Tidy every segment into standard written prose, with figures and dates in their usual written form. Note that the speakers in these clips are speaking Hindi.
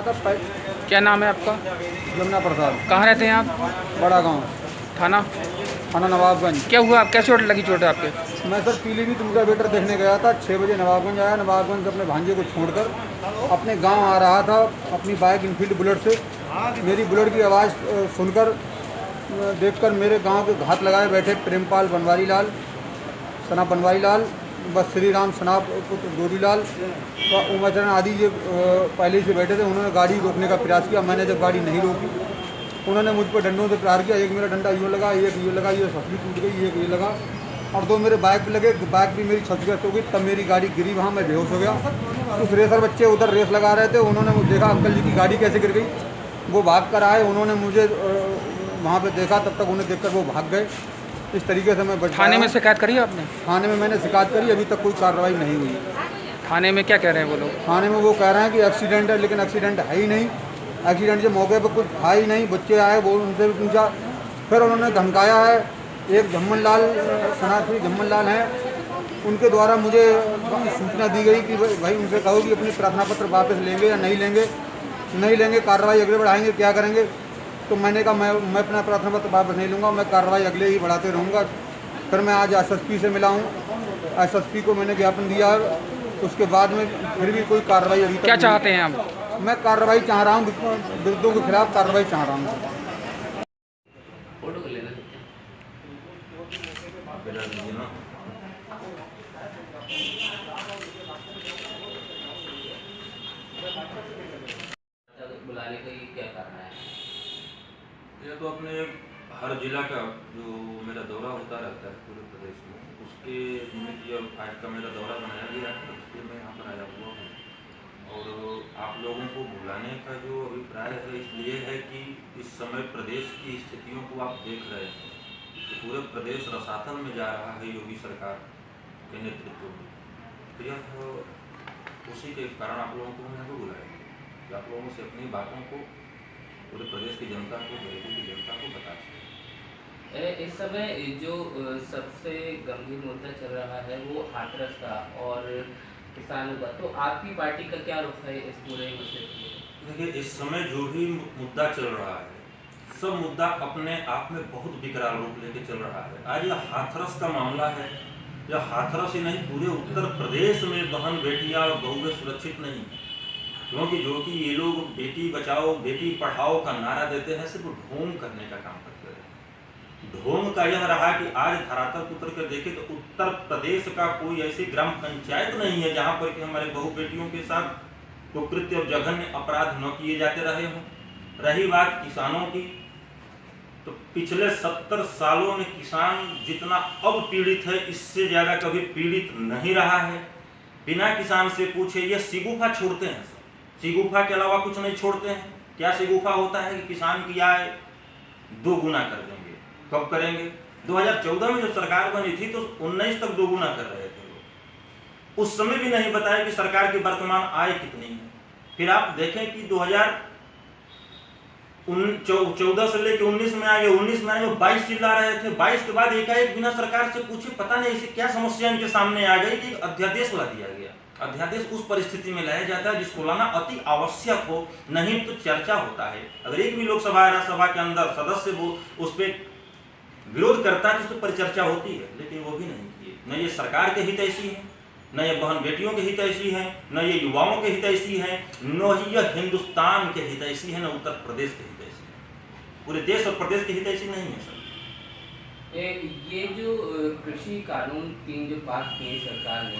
था। क्या नाम है आपका? यमुना प्रसाद। कहाँ रहते हैं आप? बड़ा गांव, थाना? थाना नवाबगंज। क्या हुआ? आप क्या चोट लगी? चोट है आपके? मैं सर पीलीभीत रोटावेटर देखने गया था, 6 बजे नवाबगंज आया। नवाबगंज से अपने भांजे को छोड़कर अपने गांव आ रहा था अपनी बाइक इनफील्ड बुलेट से। मेरी बुलेट की आवाज़ सुनकर देखकर मेरे गांव के घात लगाए बैठे प्रेमपाल बनवारी लाल, सना बनवारी लाल, बस श्री राम सना पुत्र गोरीलाल व उमाचरण आदि ये पहले से बैठे थे। उन्होंने गाड़ी रोकने का प्रयास किया। मैंने जब गाड़ी नहीं रोकी, उन्होंने मुझ पर डंडों से प्रहार किया। एक मेरा डंडा यूँ लगा, एक ये लगा, ये ससली टूट गई, एक ये लगा, और 2 मेरे बाइक पे लगे। बाइक भी मेरी क्षतिग्रस्त हो गई। तब मेरी गाड़ी गिरी, वहाँ मैं बेहोश हो गया। कुछ रेसर बच्चे उधर रेस लगा रहे थे, उन्होंने देखा अंकल जी की गाड़ी कैसे गिर गई, वो भाग कर आए। उन्होंने मुझे वहाँ पे देखा, तब तक उन्हें देखकर वो भाग गए। इस तरीके से मैं बच पाया। थाने में शिकायत करी आपने? थाने में मैंने शिकायत करी, अभी तक कोई कार्रवाई नहीं हुई। थाने में क्या कह रहे हैं वो लोग? थाने में वो कह रहे हैं कि एक्सीडेंट है, लेकिन एक्सीडेंट है ही नहीं। एक्सीडेंट के मौके पर कुछ था ही नहीं। बच्चे आए, वो उनसे भी पूछा, फिर उन्होंने धमकाया है। एक झम्मन लाल, सनातनी झम्मन लाल हैं, उनके द्वारा मुझे सूचना दी गई कि भाई उनसे कहो कि अपनी प्रार्थना पत्र वापस लेंगे या नहीं लेंगे। नहीं लेंगे, कार्रवाई अगले बढ़ाएंगे, क्या करेंगे। तो मैंने कहा मैं अपना प्रार्थना पत्र वापस नहीं लूँगा, मैं कार्रवाई अगले ही बढ़ाते रहूँगा। फिर मैं आज एसएसपी से मिला हूँ, एसएसपी को मैंने ज्ञापन दिया। उसके बाद में फिर भी कोई कार्रवाई अभी तक क्या नहीं। चाहते हैं आप? मैं कार्रवाई चाह रहा हूँ, विरुद्धों के खिलाफ कार्रवाई चाह रहा हूँ। बुलाने का ये क्या कारण है? ये तो अपने हर जिला का जो मेरा दौरा होता रहता है पूरे प्रदेश में, उसके निमित्त ये आज का मेरा दौरा बनाया गया है। इसलिए मैं यहाँ पर आया हुआ हूँ। और आप लोगों को बुलाने का जो अभिप्राय है इसलिए है कि इस समय प्रदेश की स्थितियों को आप देख रहे हैं कि पूरे प्रदेश रसातल में जा रहा है योगी सरकार के नेतृत्व में। तो यह उसी के कारण आप लोगों को मैंने बुलाया कि आप लोगों से अपनी बातों को पूरे प्रदेश की जनता को, गरीबों की जनता को बता सकें। इस समय जो सबसे गंभीर मुद्दा चल रहा है वो हाथरस का और किसानों का, तो आपकी पार्टी का क्या रुख है इस पूरे मसले पर? देखिए, इस समय जो भी मुद्दा चल रहा है, सब मुद्दा अपने आप में बहुत विकराल रूप लेके चल रहा है। आज यह हाथरस का मामला है। यह हाथरस ही नहीं, पूरे उत्तर प्रदेश में बहन बेटियां और बहुएं सुरक्षित नहीं है। क्योंकि जो कि ये लोग बेटी बचाओ बेटी पढ़ाओ का नारा देते हैं, सिर्फ ढोंग करने का काम करते हैं। ढोंग का यह रहा कि आज धरातल उतर कर देखे तो उत्तर प्रदेश का कोई ऐसी ग्राम पंचायत नहीं है जहां पर कि हमारे बहु बेटियों के साथ कुकृत्य और जघन्य अपराध न किए जाते रहे हों। रही बात किसानों की, तो पिछले 70 सालों में किसान जितना अब पीड़ित है, इससे ज्यादा कभी पीड़ित नहीं रहा है। बिना किसान से पूछे ये सिगुफा छोड़ते हैं, सिगुफा के अलावा कुछ नहीं छोड़ते हैं। क्या सिगुफा होता है कि किसान की आय 2 गुना कर देंगे। कब करेंगे? 2014 में जो सरकार बनी थी तो 19 तक 2 गुना कर रहे थे लोग। उस समय भी नहीं बताया कि सरकार की वर्तमान आय कितनी है। फिर आप देखें कि 2014 से लेकर 19 में आ गए। 19 में आए 22 चिल्ला रहे थे। 22 के बाद एकाएक बिना सरकार से पूछे पता नहीं ऐसी क्या समस्या इनके सामने आ गई कि अध्यादेश ला दिया गया। अध्यादेश उस परिस्थिति में लाया जाता है जिसको लाना अति आवश्यक हो, नहीं तो चर्चा होता है। अगर एक भी लोकसभा राज्यसभा के अंदर सदस्य वो उस पर विरोध करता है तो उस पर परिचर्चा होती है, लेकिन वो भी नहीं किए। न ये सरकार के हित ऐसी है, न ये बहन बेटियों के हित ऐसी है, न ये युवाओं के हित ऐसी है, न ही यह हिंदुस्तान के हित ऐसी है, न उत्तर प्रदेश के हित ऐसी है। पूरे देश और प्रदेश के हित ऐसी नहीं है सर। ये जो कृषि कानून 3 जो पास किए सरकार ने,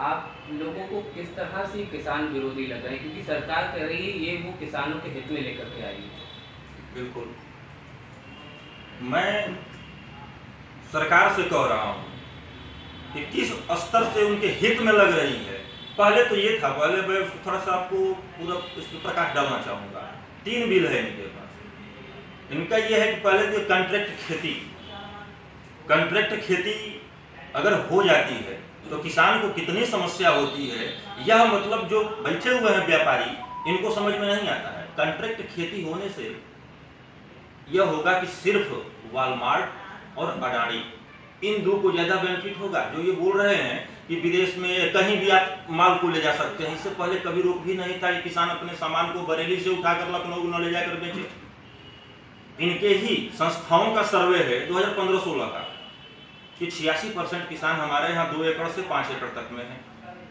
आप लोगों को किस तरह से किसान विरोधी लग रहे हैं? क्योंकि सरकार कह रही है ये वो किसानों के हित में लेकर के आई है। बिल्कुल, मैं सरकार से कह रहा हूं कि किस स्तर से उनके हित में लग रही है। पहले तो ये था, पहले मैं थोड़ा सा आपको पूरा इस पर प्रकाश डालना चाहूंगा। 3 बिल है इनके पास। इनका यह है कि पहले तो कंट्रैक्ट खेती अगर हो जाती है तो किसान को कितनी समस्या होती है, यह मतलब जो बैठे हुए हैं व्यापारी, इनको समझ में नहीं आता है। कंट्रैक्ट खेती होने से यह होगा कि सिर्फ वॉलमार्ट और अडानी, इन 2 को ज्यादा बेनिफिट होगा। जो ये बोल रहे हैं कि विदेश में कहीं भी आप माल को ले जा सकते हैं। इससे पहले कभी रोक भी नहीं था कि किसान अपने सामान को बरेली से उठाकर लखनऊ न ले जाकर बेचे। इनके ही संस्थाओं का सर्वे है 2015-16 का कि 86% किसान हमारे यहाँ 2 एकड़ से 5 एकड़ तक में है,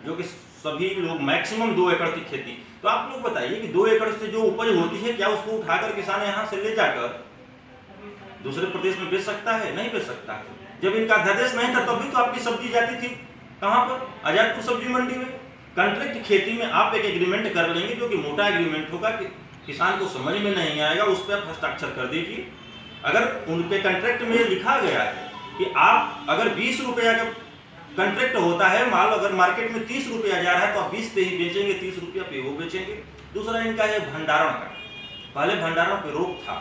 जो कि सभी लोग मैक्सिमम 2 एकड़ की खेती। तो आप लोग बताइए कि 2 एकड़ से जो उपज होती है, क्या उसको उठाकर किसान यहाँ से ले जाकर दूसरे प्रदेश में बेच सकता है? नहीं बेच सकता है। जब इनका अध्यादेश नहीं था तब भी तो आपकी सब्जी जाती थी कहाँ पर? आजादपुर सब्जी मंडी में। कॉन्ट्रैक्ट खेती में आप एक एग्रीमेंट कर लेंगे जो कि मोटा एग्रीमेंट होगा, कि किसान को समझ में नहीं आएगा, उस पर आप हस्ताक्षर कर दीजिए। अगर उनके कॉन्ट्रैक्ट में लिखा गया है कि आप अगर 20 रुपया का कॉन्ट्रैक्ट होता है, माल अगर मार्केट में 30 रुपया जा रहा है तो आप 20 पे ही बेचेंगे, 30 रुपया पे वो बेचेंगे। दूसरा इनका है भंडारण का। पहले भंडारण पे रोक था,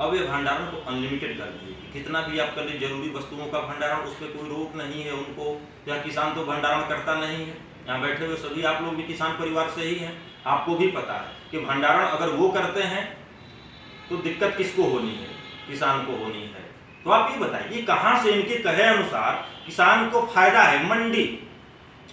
अब ये भंडारण को अनलिमिटेड कर दिए। कितना भी आप कर लीजिए, जरूरी वस्तुओं का भंडारण, उस पर कोई रोक नहीं है उनको। या किसान तो भंडारण करता नहीं है, यहाँ बैठे हुए सभी आप लोग भी किसान परिवार से ही हैं, आपको भी पता है कि भंडारण अगर वो करते हैं तो दिक्कत किसको होनी है? किसान को होनी है। तो आप ये बताइए कहाँ से इनके कहे अनुसार किसान को फायदा है? मंडी,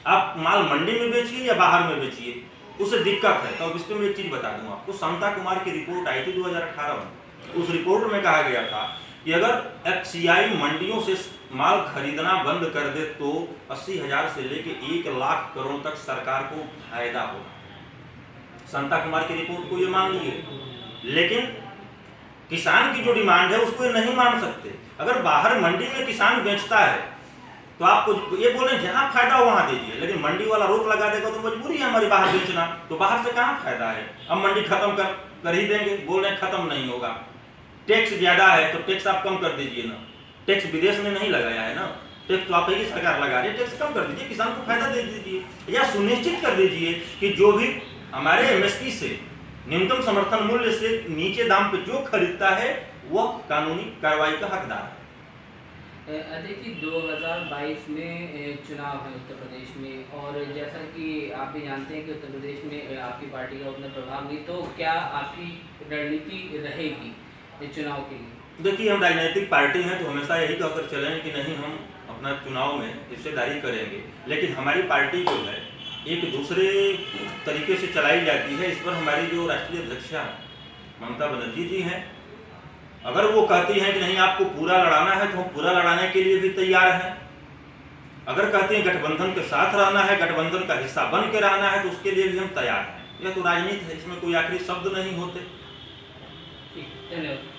आप माल मंडी में बेचिए या बाहर में बेचिए, उससे दिक्कत है। तो अब इस पर मैं एक चीज बता दूं आपको, समता कुमार की रिपोर्ट आई थी 2018 में। उस रिपोर्ट में कहा गया था कि अगर एफसीआई मंडियों से माल खरीदना बंद कर दे तो 80,000 से लेके 1 लाख करोड़ तक सरकार को फायदा होगा। समता कुमार की रिपोर्ट को ये मान लिए, लेकिन किसान की जो डिमांड है उसको ये नहीं मान सकते। अगर बाहर मंडी में किसान बेचता है तो आपको ये बोले जहां फायदा हो वहां दीजिए, लेकिन मंडी वाला रोक लगा देगा तो मजबूरी है हमारी बाहर बेचना, तो बाहर से कहां फायदा है? अब मंडी खत्म कर ही देंगे, बोल रहे खत्म नहीं होगा। टैक्स ज्यादा है तो टैक्स आप कम कर दीजिए ना, टैक्स विदेश में नहीं लगाया है ना, टैक्स तो आप ही सरकार लगा रही है, टैक्स कम कर दीजिए, किसान को फायदा दे दीजिए। या सुनिश्चित कर दीजिए कि जो भी हमारे एमएसपी से, न्यूनतम समर्थन मूल्य से नीचे दाम पे जो खरीदता है वह कानूनी कार्रवाई का हकदार है। देखिए 2022 में चुनाव है उत्तर प्रदेश में, और जैसा कि आप भी जानते हैं कि उत्तर प्रदेश में आपकी पार्टी का उतना प्रभाव नहीं, तो क्या आपकी रणनीति रहेगी चुनाव के लिए? देखिए हम राजनीतिक पार्टी हैं तो हमेशा यही कहकर चलें कि नहीं हम अपना चुनाव में हिस्सेदारी करेंगे, लेकिन हमारी पार्टी जो है एक दूसरे तरीके से चलाई जाती है। इस पर हमारी जो राष्ट्रीय अध्यक्षा ममता बनर्जी जी हैं, अगर वो कहती हैं कि नहीं आपको पूरा लड़ाना है तो हम पूरा लड़ाने के लिए भी तैयार हैं। अगर कहती हैं गठबंधन के साथ रहना है, गठबंधन का हिस्सा बन के रहना है, तो उसके लिए भी हम तैयार हैं। यह तो राजनीति है, इसमें कोई आखिरी शब्द नहीं होते। ठीक, धन्यवाद।